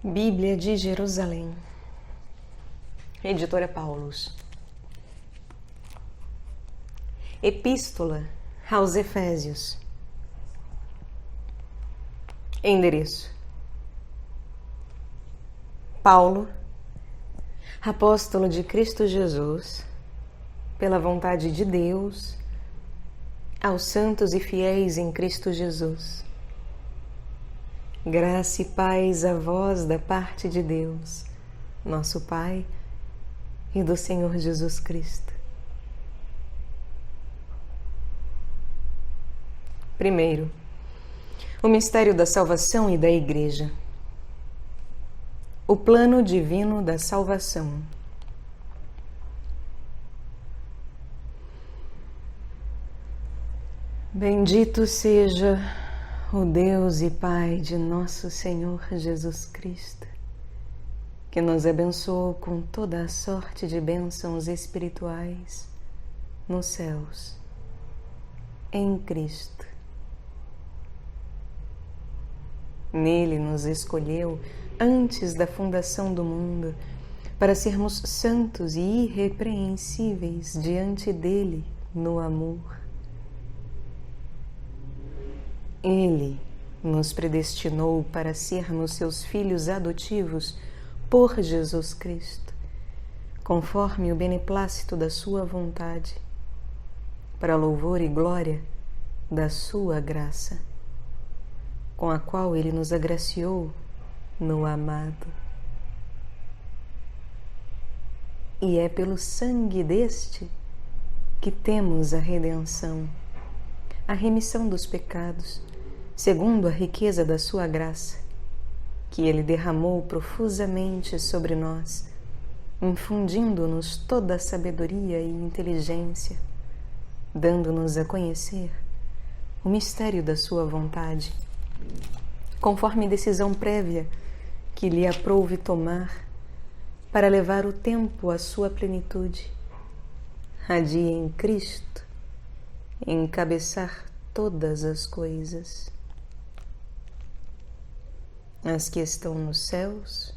Bíblia de Jerusalém, Editora Paulus. Epístola aos Efésios. Endereço: Paulo, apóstolo de Cristo Jesus, pela vontade de Deus, aos santos e fiéis em Cristo Jesus. Graça e paz a vós da parte de Deus, nosso Pai, e do Senhor Jesus Cristo. Primeiro, o mistério da salvação e da Igreja. O plano divino da salvação. Bendito seja o Deus e Pai de nosso Senhor Jesus Cristo, que nos abençoou com toda a sorte de bênçãos espirituais nos céus, em Cristo. Nele nos escolheu antes da fundação do mundo, para sermos santos e irrepreensíveis diante dele no amor. Ele nos predestinou para sermos seus filhos adotivos por Jesus Cristo, conforme o beneplácito da sua vontade, para louvor e glória da sua graça, com a qual ele nos agraciou no amado. E é pelo sangue deste que temos a redenção, a remissão dos pecados, segundo a riqueza da sua graça, que ele derramou profusamente sobre nós, infundindo-nos toda a sabedoria e inteligência, dando-nos a conhecer o mistério da sua vontade, conforme decisão prévia que lhe aprouve tomar, para levar o tempo à sua plenitude, a dia em Cristo, encabeçar todas as coisas, as que estão nos céus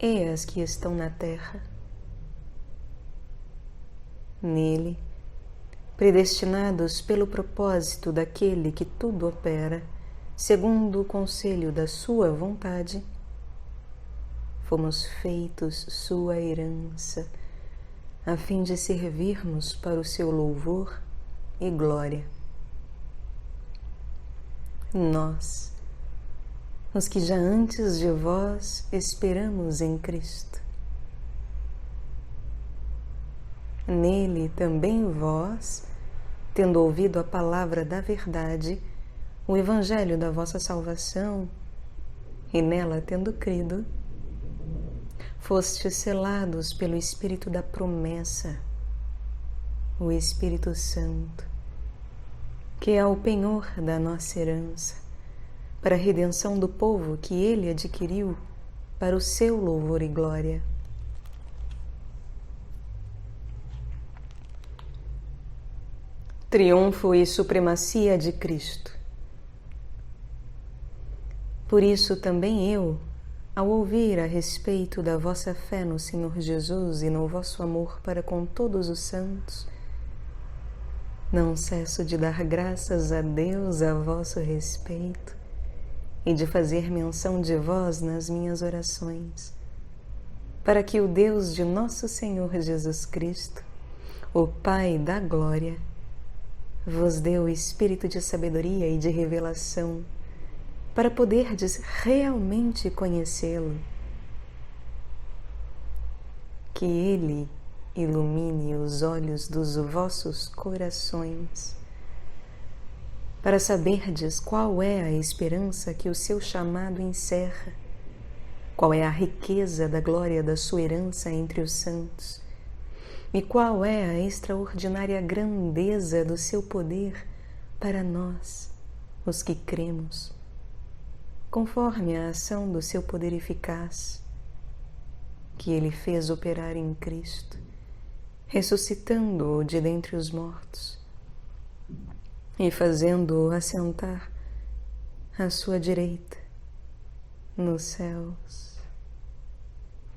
e as que estão na terra. Nele, predestinados pelo propósito daquele que tudo opera, segundo o conselho da sua vontade, fomos feitos sua herança, a fim de servirmos para o seu louvor e glória. Nós, os que já antes de vós esperamos em Cristo. Nele também vós, tendo ouvido a palavra da verdade, o evangelho da vossa salvação, e nela tendo crido, fostes selados pelo Espírito da promessa, o Espírito Santo, que é o penhor da nossa herança, para a redenção do povo que ele adquiriu para o seu louvor e glória. Triunfo e supremacia de Cristo. Por isso também eu, ao ouvir a respeito da vossa fé no Senhor Jesus e no vosso amor para com todos os santos, não cesso de dar graças a Deus a vosso respeito e de fazer menção de vós nas minhas orações, para que o Deus de nosso Senhor Jesus Cristo, o Pai da glória, vos dê o espírito de sabedoria e de revelação, para poderdes realmente conhecê-lo. Que ele ilumine os olhos dos vossos corações, para saberdes qual é a esperança que o seu chamado encerra, qual é a riqueza da glória da sua herança entre os santos, e qual é a extraordinária grandeza do seu poder para nós, os que cremos, conforme a ação do seu poder eficaz, que ele fez operar em Cristo, ressuscitando-o de dentre os mortos e fazendo-o assentar à sua direita, nos céus,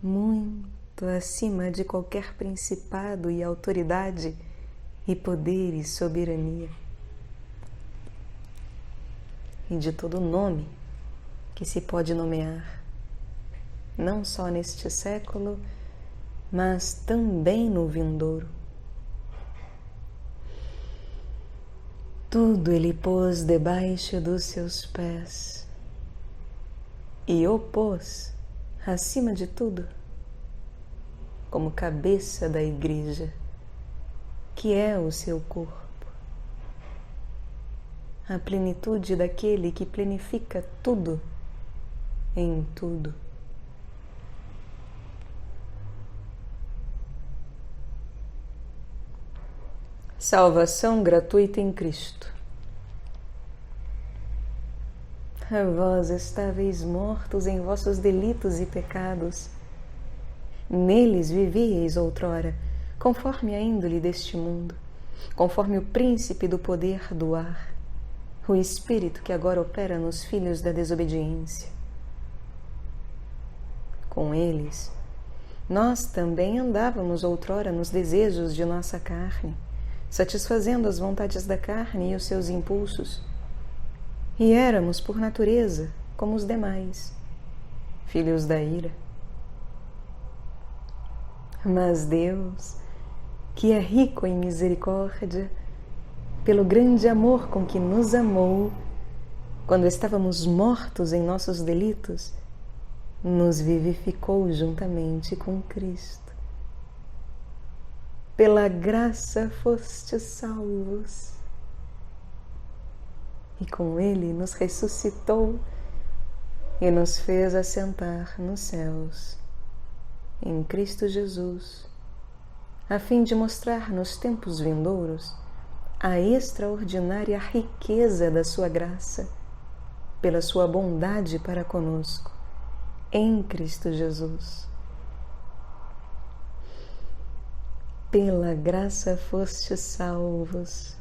muito acima de qualquer principado e autoridade e poder e soberania, e de todo nome que se pode nomear, não só neste século, mas também no vindouro. Tudo ele pôs debaixo dos seus pés e o pôs, acima de tudo, como cabeça da Igreja, que é o seu corpo, a plenitude daquele que plenifica tudo em tudo. Salvação gratuita em Cristo. A vós estáveis mortos em vossos delitos e pecados. Neles vivíeis outrora, conforme a índole deste mundo, conforme o príncipe do poder do ar, o espírito que agora opera nos filhos da desobediência. Com eles, nós também andávamos outrora nos desejos de nossa carne, satisfazendo as vontades da carne e os seus impulsos. E éramos, por natureza, como os demais, filhos da ira. Mas Deus, que é rico em misericórdia, pelo grande amor com que nos amou, quando estávamos mortos em nossos delitos, nos vivificou juntamente com Cristo. Pela graça fostes salvos. E com Ele nos ressuscitou e nos fez assentar nos céus, em Cristo Jesus, a fim de mostrar nos tempos vindouros a extraordinária riqueza da sua graça, pela sua bondade para conosco, em Cristo Jesus. Pela graça fostes salvos,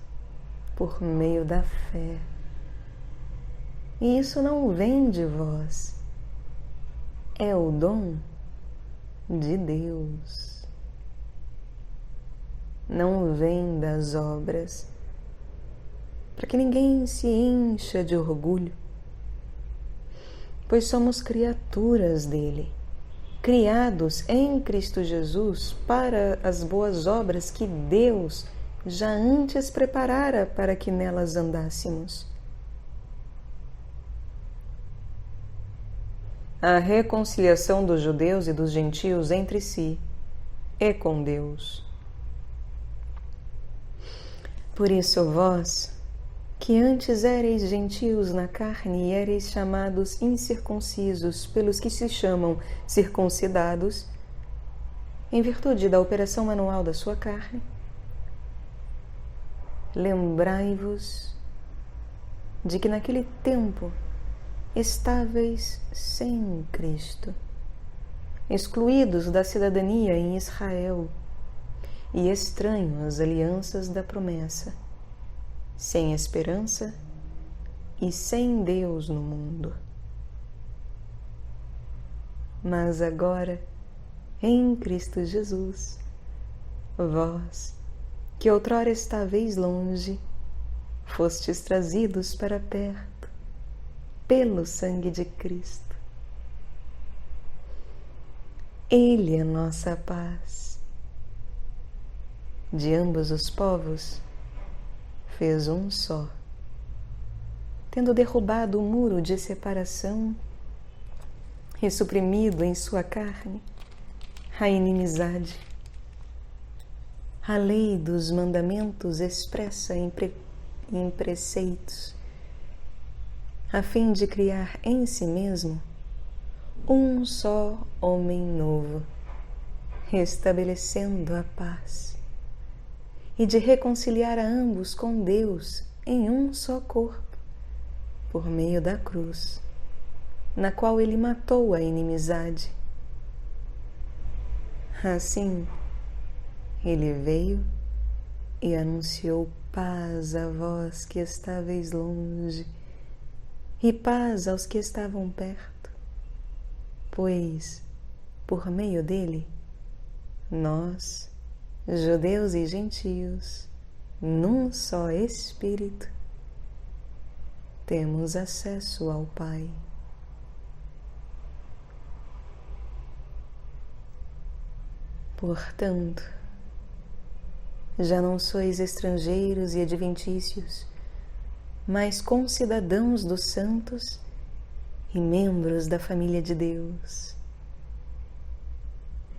por meio da fé. E isso não vem de vós, é o dom de Deus. Não vem das obras, para que ninguém se encha de orgulho, pois somos criaturas dele, criados em Cristo Jesus para as boas obras que Deus já antes preparara para que nelas andássemos. A reconciliação dos judeus e dos gentios entre si é com Deus. Por isso vós, que antes éreis gentios na carne e éreis chamados incircuncisos pelos que se chamam circuncidados, em virtude da operação manual da sua carne, lembrai-vos de que naquele tempo estáveis sem Cristo, excluídos da cidadania em Israel e estranhos às alianças da promessa, sem esperança e sem Deus no mundo. Mas agora, em Cristo Jesus, vós, que outrora estáveis longe, fostes trazidos para perto pelo sangue de Cristo. Ele é nossa paz. De ambos os povos, fez um só, tendo derrubado o muro de separação e suprimido em sua carne a inimizade. A lei dos mandamentos expressa em preceitos, a fim de criar em si mesmo um só homem novo, restabelecendo a paz, e de reconciliar a ambos com Deus em um só corpo, por meio da cruz, na qual ele matou a inimizade. Assim, ele veio e anunciou paz a vós que estáveis longe, e paz aos que estavam perto, pois, por meio dele, nós, judeus e gentios, num só Espírito, temos acesso ao Pai. Portanto, já não sois estrangeiros e adventícios, mas concidadãos dos santos e membros da família de Deus.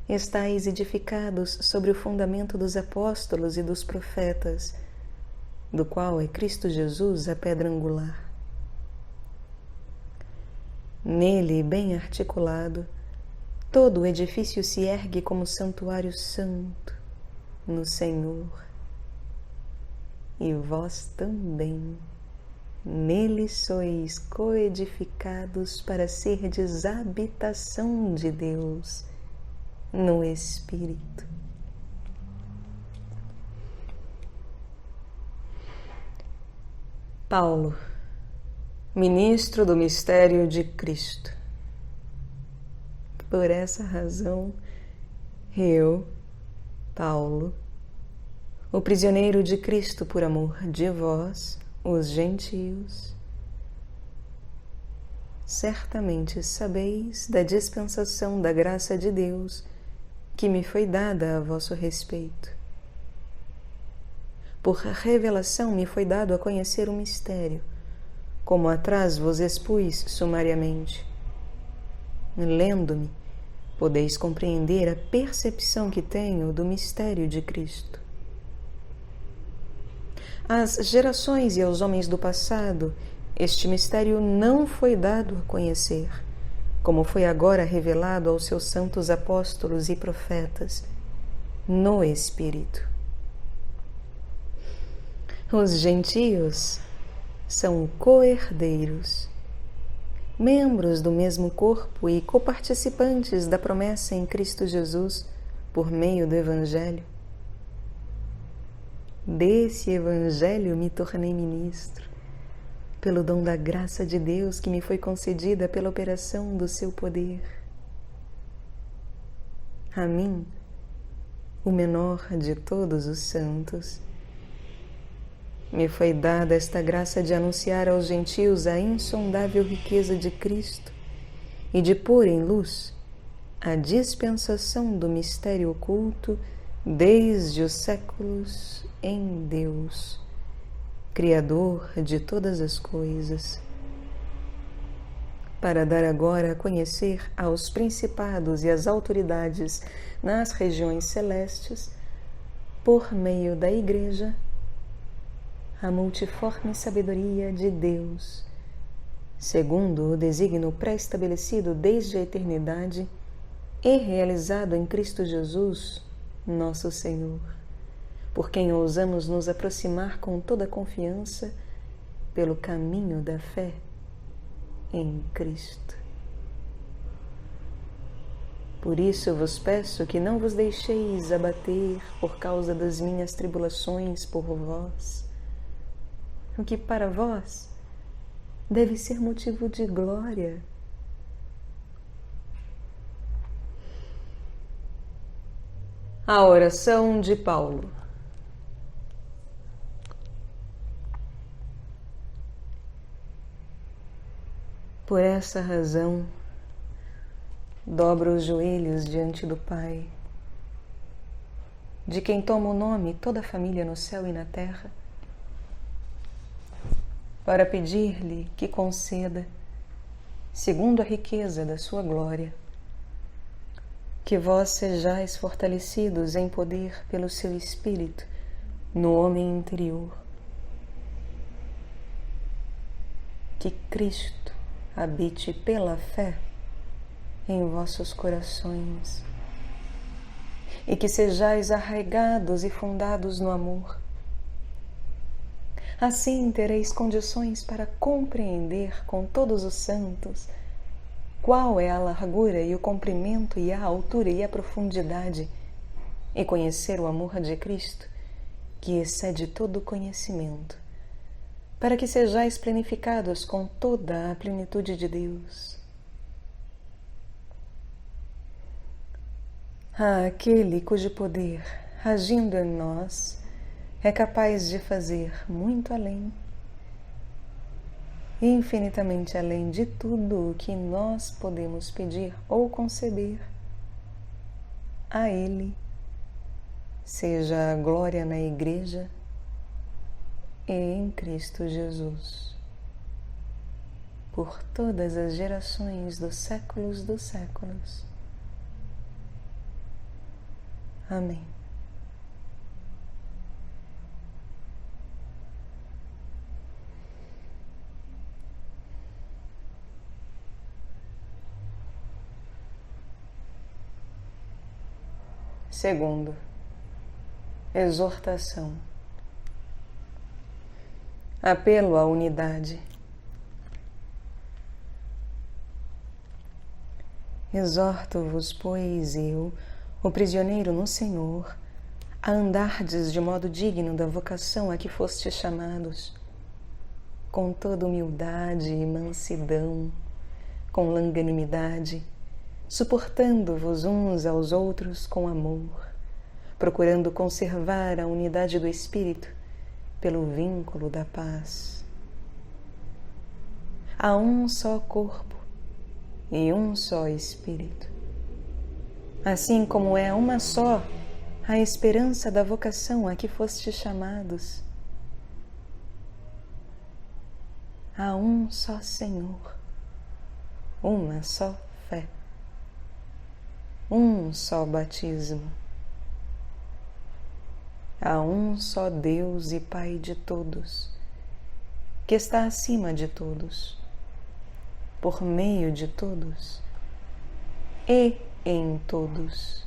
Estais edificados sobre o fundamento dos apóstolos e dos profetas, do qual é Cristo Jesus a pedra angular. Nele, bem articulado, todo o edifício se ergue como santuário santo no Senhor. E vós também, nele sois coedificados para serdes habitação de Deus no Espírito. Paulo, ministro do mistério de Cristo. Por essa razão, eu, Paulo, o prisioneiro de Cristo por amor de vós, os gentios, certamente sabeis da dispensação da graça de Deus que me foi dada a vosso respeito. Por revelação me foi dado a conhecer o mistério, como atrás vos expus sumariamente. Lendo-me, podeis compreender a percepção que tenho do mistério de Cristo. Às gerações e aos homens do passado, este mistério não foi dado a conhecer, como foi agora revelado aos seus santos apóstolos e profetas, no Espírito. Os gentios são co-herdeiros, membros do mesmo corpo e coparticipantes da promessa em Cristo Jesus por meio do Evangelho. Desse Evangelho me tornei ministro, pelo dom da graça de Deus que me foi concedida pela operação do seu poder. A mim, o menor de todos os santos, me foi dada esta graça de anunciar aos gentios a insondável riqueza de Cristo e de pôr em luz a dispensação do mistério oculto desde os séculos em Deus, Criador de todas as coisas, para dar agora a conhecer aos principados e às autoridades nas regiões celestes, por meio da Igreja, a multiforme sabedoria de Deus, segundo o desígnio pré-estabelecido desde a eternidade e realizado em Cristo Jesus, nosso Senhor, por quem ousamos nos aproximar com toda a confiança pelo caminho da fé em Cristo. Por isso vos peço que não vos deixeis abater por causa das minhas tribulações por vós, o que para vós deve ser motivo de glória. A oração de Paulo. Por essa razão, dobro os joelhos diante do Pai, de quem toma o nome toda a família no céu e na terra, para pedir-lhe que conceda, segundo a riqueza da sua glória, que vós sejais fortalecidos em poder pelo seu Espírito no homem interior. Que Cristo habite pela fé em vossos corações e que sejais arraigados e fundados no amor. Assim tereis condições para compreender com todos os santos qual é a largura e o comprimento e a altura e a profundidade, e conhecer o amor de Cristo, que excede todo conhecimento, para que sejais plenificados com toda a plenitude de Deus. àquele cujo poder, agindo em nós, é capaz de fazer muito além, infinitamente além de tudo o que nós podemos pedir ou conceber. A Ele seja a glória na Igreja e em Cristo Jesus, por todas as gerações dos séculos dos séculos. Amém. Segundo, exortação. Apelo à unidade. Exorto-vos, pois, eu, o prisioneiro no Senhor, a andardes de modo digno da vocação a que fostes chamados, com toda humildade e mansidão, com longanimidade, suportando-vos uns aos outros com amor, procurando conservar a unidade do Espírito pelo vínculo da paz. Há um só corpo e um só Espírito, assim como é uma só a esperança da vocação a que fostes chamados. Há um só Senhor, uma só fé, um só batismo. Há um só Deus e Pai de todos, que está acima de todos, por meio de todos e em todos.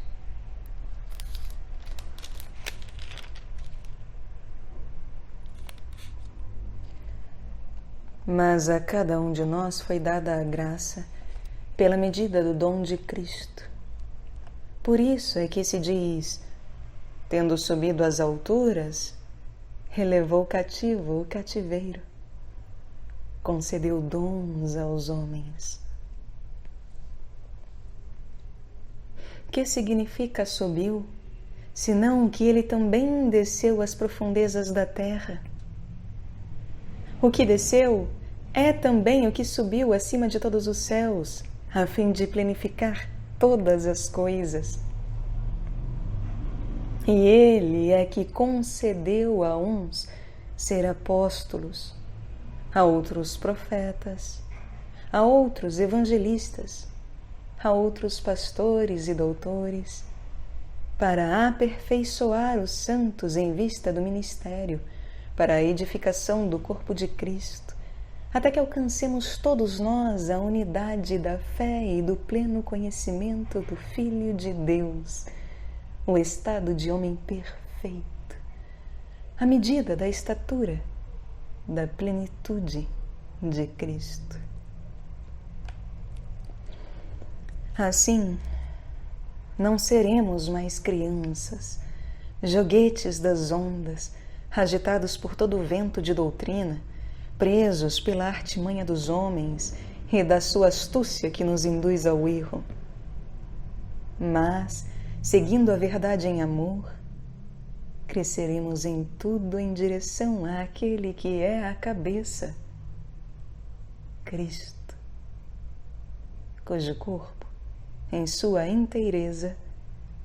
Mas a cada um de nós foi dada a graça pela medida do dom de Cristo. Por isso é que se diz: tendo subido às alturas, relevou cativo o cativeiro, concedeu dons aos homens. Que significa subiu, senão que ele também desceu às profundezas da terra? O que desceu é também o que subiu acima de todos os céus, a fim de plenificar todas as coisas. E Ele é que concedeu a uns ser apóstolos, a outros profetas, a outros evangelistas, a outros pastores e doutores, para aperfeiçoar os santos em vista do ministério, para a edificação do corpo de Cristo, até que alcancemos todos nós a unidade da fé e do pleno conhecimento do Filho de Deus, o estado de homem perfeito, à medida da estatura da plenitude de Cristo. Assim, não seremos mais crianças, joguetes das ondas, agitados por todo o vento de doutrina, presos pela artimanha dos homens e da sua astúcia que nos induz ao erro. Mas, seguindo a verdade em amor, cresceremos em tudo em direção àquele que é a cabeça, Cristo, cujo corpo, em sua inteireza,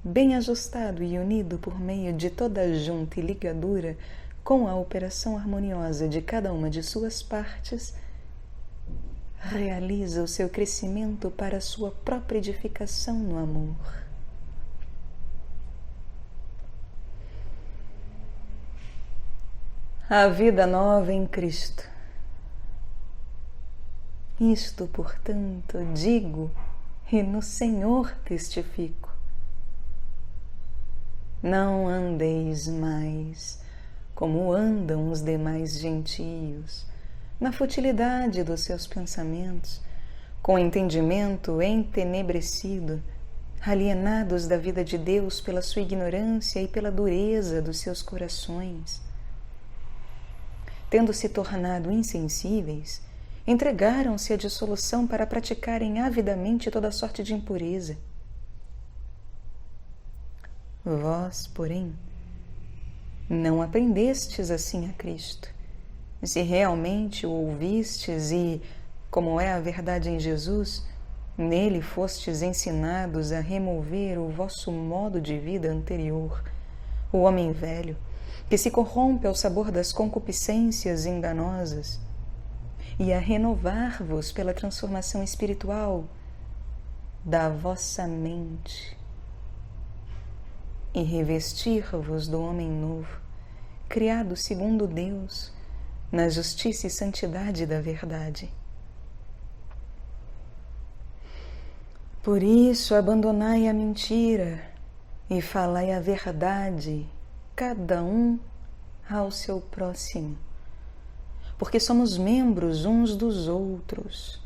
bem ajustado e unido por meio de toda a junta e ligadura com a operação harmoniosa de cada uma de suas partes, realiza o seu crescimento para a sua própria edificação no amor. A vida nova em Cristo. Isto, portanto, digo e no Senhor testifico. Não andeis mais como andam os demais gentios, na futilidade dos seus pensamentos, com entendimento entenebrecido, alienados da vida de Deus pela sua ignorância e pela dureza dos seus corações. Tendo se tornado insensíveis, entregaram-se à dissolução para praticarem avidamente toda sorte de impureza. Vós, porém, não aprendestes assim a Cristo. Se realmente o ouvistes e, como é a verdade em Jesus, nele fostes ensinados a remover o vosso modo de vida anterior, o homem velho, que se corrompe ao sabor das concupiscências enganosas, e a renovar-vos pela transformação espiritual da vossa mente, e revestir-vos do homem novo, criado segundo Deus, na justiça e santidade da verdade. Por isso, abandonai a mentira e falai a verdade, cada um ao seu próximo, porque somos membros uns dos outros.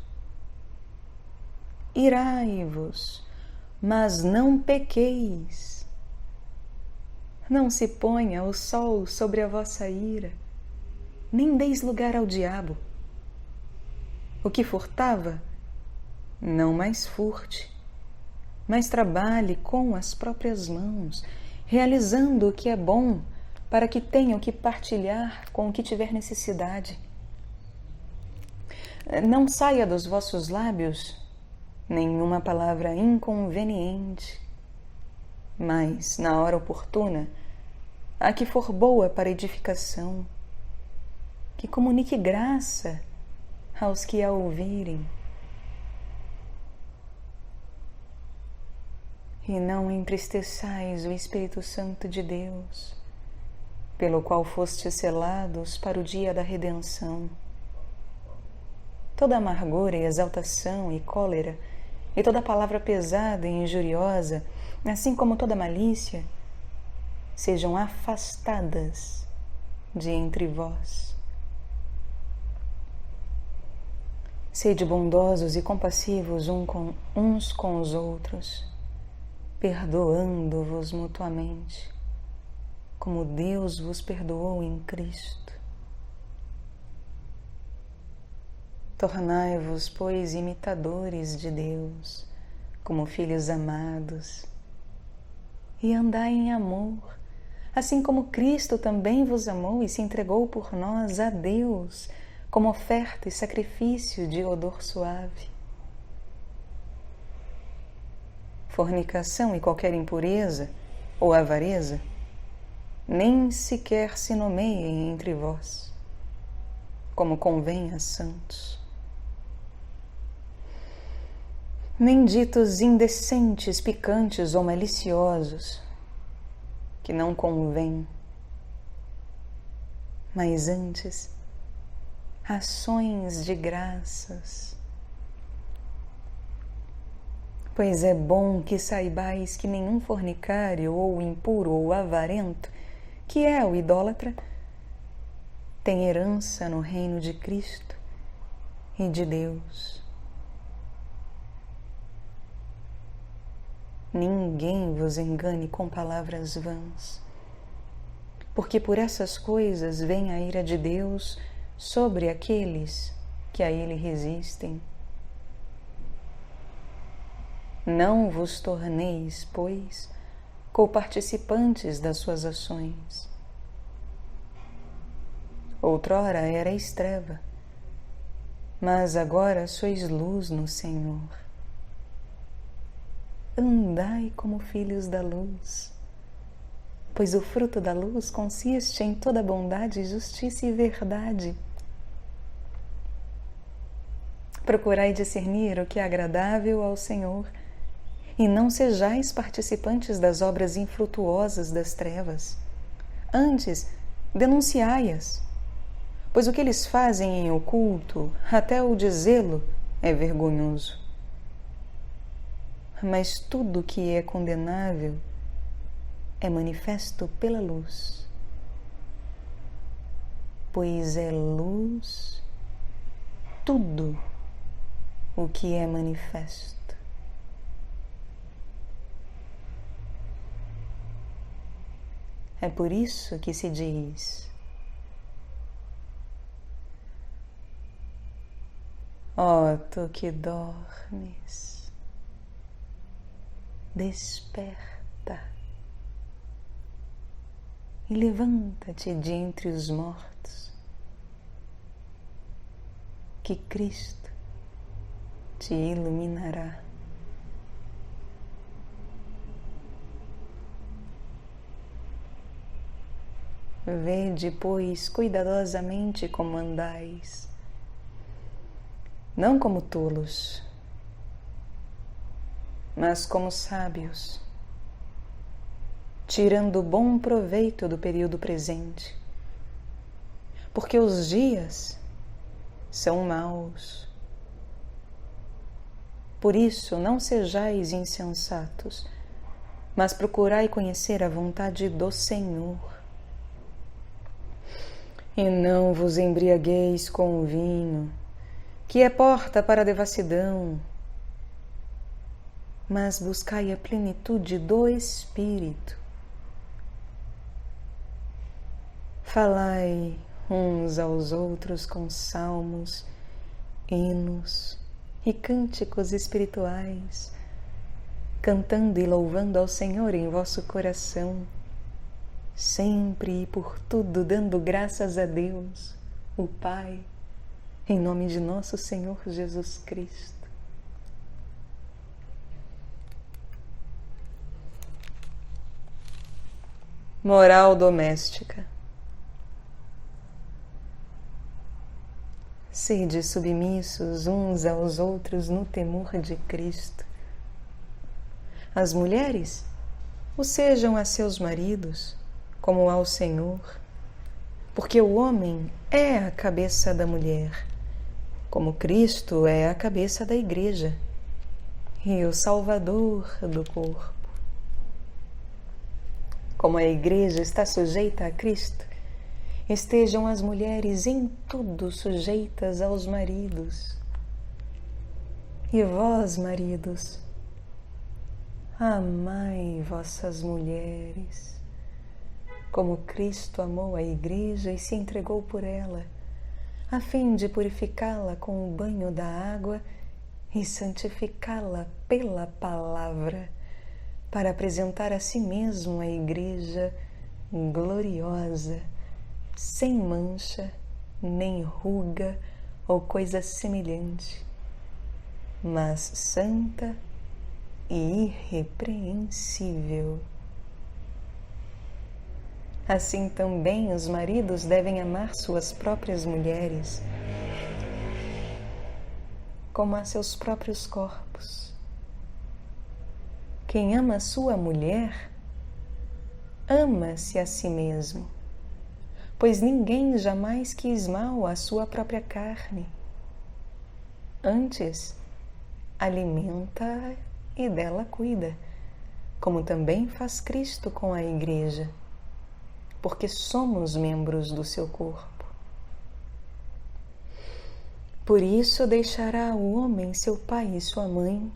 Irai-vos, mas não pequeis. Não se ponha o sol sobre a vossa ira, nem deis lugar ao diabo. O que furtava, não mais furte, mas trabalhe com as próprias mãos, realizando o que é bom, para que tenha o que partilhar com o que tiver necessidade. Não saia dos vossos lábios nenhuma palavra inconveniente, mas, na hora oportuna, a que for boa para edificação, que comunique graça aos que a ouvirem. E não entristeçais o Espírito Santo de Deus, pelo qual fostes selados para o dia da redenção. Toda amargura e exaltação e cólera, e toda palavra pesada e injuriosa, assim como toda malícia, sejam afastadas de entre vós. Sede bondosos e compassivos uns com os outros, perdoando-vos mutuamente, como Deus vos perdoou em Cristo. Tornai-vos, pois, imitadores de Deus, como filhos amados, e andai em amor, assim como Cristo também vos amou e se entregou por nós a Deus, como oferta e sacrifício de odor suave. Fornicação e qualquer impureza ou avareza nem sequer se nomeiem entre vós, como convém a santos. Nem ditos indecentes, picantes ou maliciosos, que não convém, mas antes ações de graças. Pois é bom que saibais que nenhum fornicário ou impuro ou avarento, que é o idólatra, tem herança no reino de Cristo e de Deus. Ninguém vos engane com palavras vãs, porque por essas coisas vem a ira de Deus sobre aqueles que a Ele resistem. Não vos torneis, pois, coparticipantes das suas ações. Outrora erais treva, mas agora sois luz no Senhor. Andai como filhos da luz, pois o fruto da luz consiste em toda bondade, justiça e verdade. Procurai discernir o que é agradável ao Senhor, e não sejais participantes das obras infrutuosas das trevas. Antes, denunciai-as, pois o que eles fazem em oculto, até o dizê-lo, é vergonhoso. Mas tudo que é condenável é manifesto pela luz, pois é luz tudo o que é manifesto. É por isso que se diz: ó tu que dormes, desperta. e levanta-te de entre os mortos, que Cristo te iluminará. Vede, pois, cuidadosamente como andais, não como tolos, mas como sábios, tirando bom proveito do período presente, porque os dias são maus. Por isso, não sejais insensatos, mas procurai conhecer a vontade do Senhor. E não vos embriagueis com o vinho, que é porta para a devassidão, mas buscai a plenitude do Espírito. Falai uns aos outros com salmos, hinos e cânticos espirituais, cantando e louvando ao Senhor em vosso coração, sempre e por tudo dando graças a Deus, o Pai, em nome de nosso Senhor Jesus Cristo. Moral doméstica. Sede submissos uns aos outros no temor de Cristo. As mulheres o sejam a seus maridos, como ao Senhor, porque o homem é a cabeça da mulher, como Cristo é a cabeça da Igreja e o Salvador do corpo. Como a Igreja está sujeita a Cristo, estejam as mulheres em tudo sujeitas aos maridos. E vós, maridos, amai vossas mulheres, como Cristo amou a Igreja e se entregou por ela, a fim de purificá-la com o banho da água e santificá-la pela palavra, para apresentar a si mesmo a Igreja gloriosa, sem mancha, nem ruga ou coisa semelhante, mas santa e irrepreensível. Assim também os maridos devem amar suas próprias mulheres, como a seus próprios corpos. Quem ama sua mulher, ama-se a si mesmo, pois ninguém jamais quis mal à sua própria carne. Antes, alimenta-a e dela cuida, como também faz Cristo com a Igreja, porque somos membros do seu corpo. Por isso deixará o homem seu pai e sua mãe,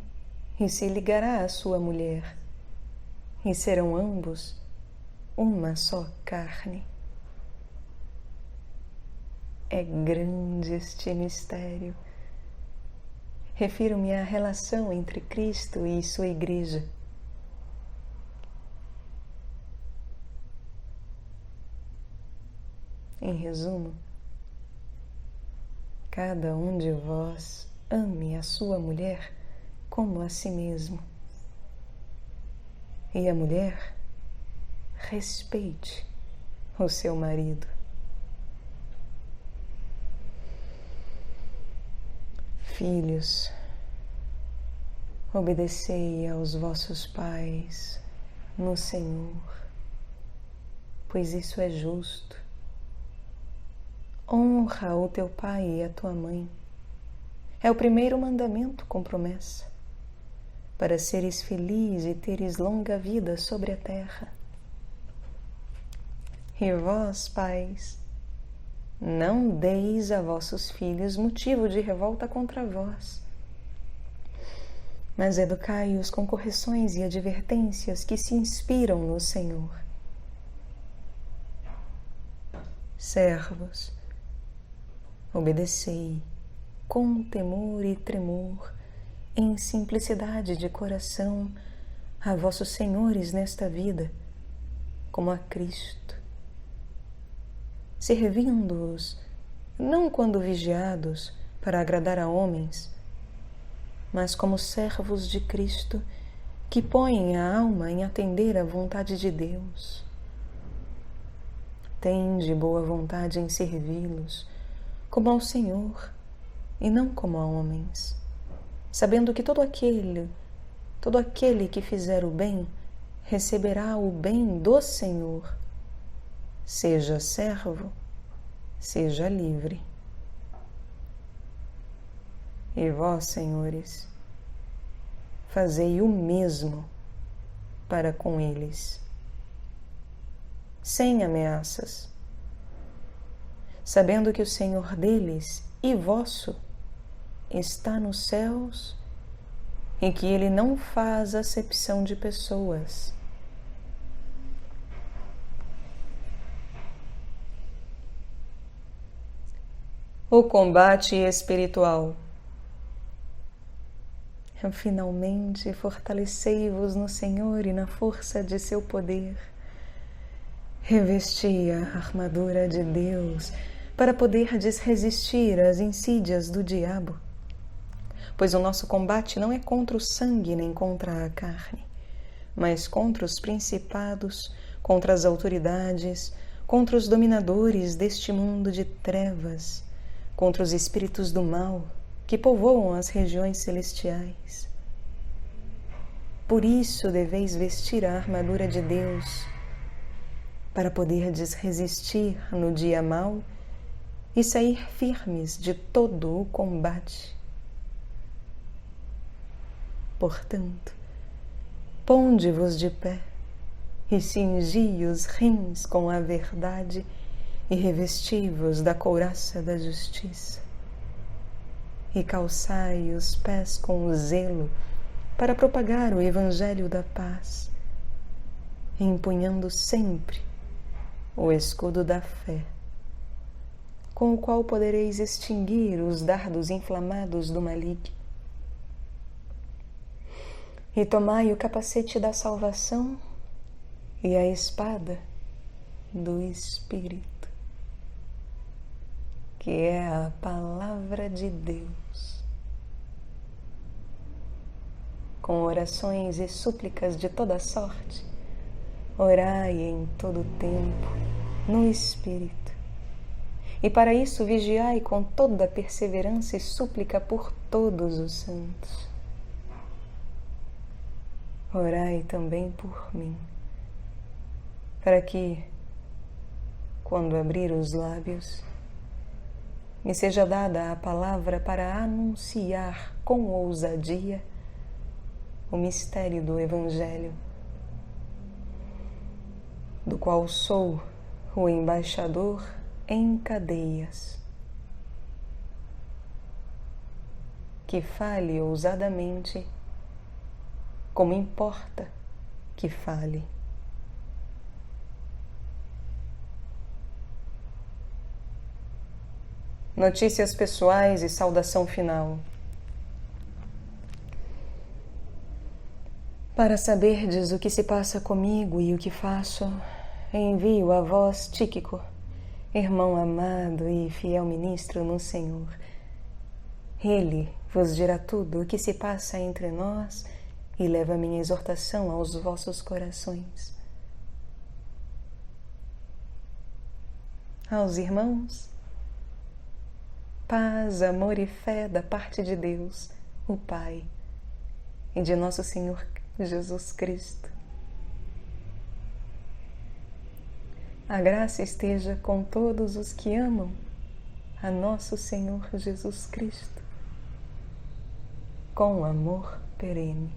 e se ligará à sua mulher, e serão ambos uma só carne. É grande este mistério. Refiro-me à relação entre Cristo e sua Igreja. Em resumo, cada um de vós ame a sua mulher como a si mesmo. E a mulher respeite o seu marido. Filhos, obedecei aos vossos pais no Senhor, pois isso é justo. Honra o teu pai e a tua mãe. É o primeiro mandamento com promessa, para seres feliz e teres longa vida sobre a terra. E vós, pais, não deis a vossos filhos motivo de revolta contra vós, mas educai-os com correções e advertências que se inspiram no Senhor. Servos, obedecei com temor e tremor, em simplicidade de coração, a vossos senhores nesta vida, como a Cristo, servindo-os não quando vigiados para agradar a homens, mas como servos de Cristo que põem a alma em atender à vontade de Deus. Tende boa vontade em servi-los, como ao Senhor, e não como a homens, sabendo que todo aquele que fizer o bem, receberá o bem do Senhor, seja servo, seja livre. E vós, senhores, fazei o mesmo para com eles, sem ameaças, sabendo que o Senhor deles e vosso está nos céus e que Ele não faz acepção de pessoas. O combate espiritual. Finalmente, fortalecei-vos no Senhor e na força de seu poder. Revesti a armadura de Deus para poderdes resistir às insídias do diabo. Pois o nosso combate não é contra o sangue nem contra a carne, mas contra os principados, contra as autoridades, contra os dominadores deste mundo de trevas, contra os espíritos do mal que povoam as regiões celestiais. Por isso deveis vestir a armadura de Deus, para poderdes resistir no dia mau e sair firmes de todo o combate. Portanto, ponde-vos de pé e cingi os rins com a verdade e revesti-vos da couraça da justiça. E calçai os pés com zelo para propagar o Evangelho da paz, empunhando sempre o escudo da fé, com o qual podereis extinguir os dardos inflamados do maligno. E tomai o capacete da salvação e a espada do Espírito, que é a palavra de Deus. Com orações e súplicas de toda sorte, orai em todo tempo, no Espírito. E para isso vigiai com toda perseverança e súplica por todos os santos. Orai também por mim, para que, quando abrir os lábios, me seja dada a palavra para anunciar com ousadia o mistério do Evangelho, do qual sou o embaixador em cadeias. Que fale ousadamente, como importa que fale. Notícias pessoais e saudação final. Para saberdes o que se passa comigo e o que faço, envio a vós Tíquico, irmão amado e fiel ministro no Senhor. Ele vos dirá tudo o que se passa entre nós e leva a minha exortação aos vossos corações. Aos irmãos, paz, amor e fé da parte de Deus, o Pai, e de nosso Senhor Jesus Cristo. A graça esteja com todos os que amam a nosso Senhor Jesus Cristo, com amor perene.